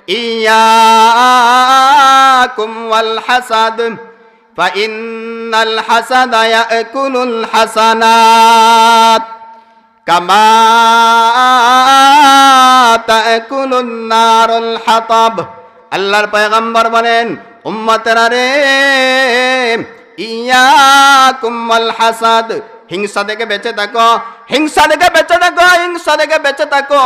ইয়াকুম ওয়াল হাসাদ ফাইন্নাল হাসাদা ইয়াকুলুল হাসানাত কামা তাকুলুন নারুল হাতাব। আল্লাহর পয়গম্বর বলেন, উম্মতেরা রে, ইয়াকুম ওয়াল হাসাদ, হিংসা থেকে বেঁচে থাকো, হিংসা থেকে বেঁচে থাকো, হিংসা থেকে বেঁচে থাকো।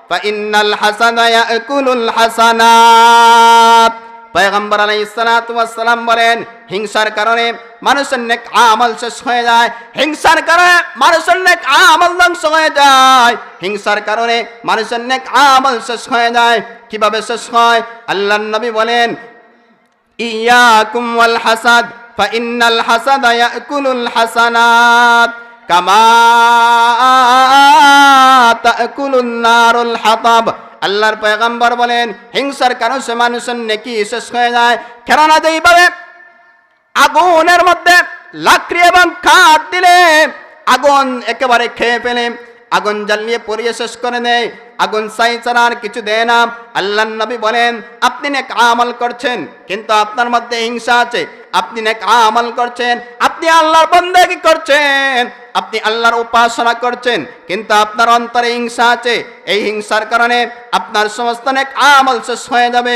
ফাইন্নাল হাসাদা ইয়াকুলুল হাসানাত। পয়গম্বর আলাইহিস সালাতু ওয়াস সালাম বলেন, হিংসার কারণে মানুষের নেক আমল শেষ হয়ে যায়, হিংসার কারণে মানুষের নেক আমল ধ্বংস হয়ে যায়, হিংসার কারণে মানুষের নেক আমল শেষ হয়ে যায়। কিভাবে শেষ হয়? আল্লাহর নবী বলেন, ইয়াকুম ওয়াল হাসাদ ফাইন্নাল হাসাদা ইয়াকুলুল হাসানাত কামা তাকুলুন নারুল হাতাব। আল্লাহর পয়গম্বর বলেন, হিংসার কারণে মানুষের নেকি শেষ হয়ে যায়। কেননা যেইভাবে আগুনের মধ্যে লাকড়ি এবং কাঠ দিলে আগুন একেবারে খেয়ে ফেলে, আগুন জ্বালিয়ে পুড়িয়ে শেষ করে দেয়, আগুন ছাই ছাড়া আর কিছু দেয় না। আল্লাহর নবী বলেন, আপনি নেক আমল করছেন কিন্তু আপনার মধ্যে হিংসা আছে, আপনি নেক আমল করছেন, আপনি আল্লাহর বন্দেগী করছেন, আপনি আল্লাহর উপাসনা করছেন, কিন্তু আপনার অন্তরে হিংসা আছে। এই হিংসার কারণে আপনার সমস্ত নেক আমল শেষ হয়ে যাবে।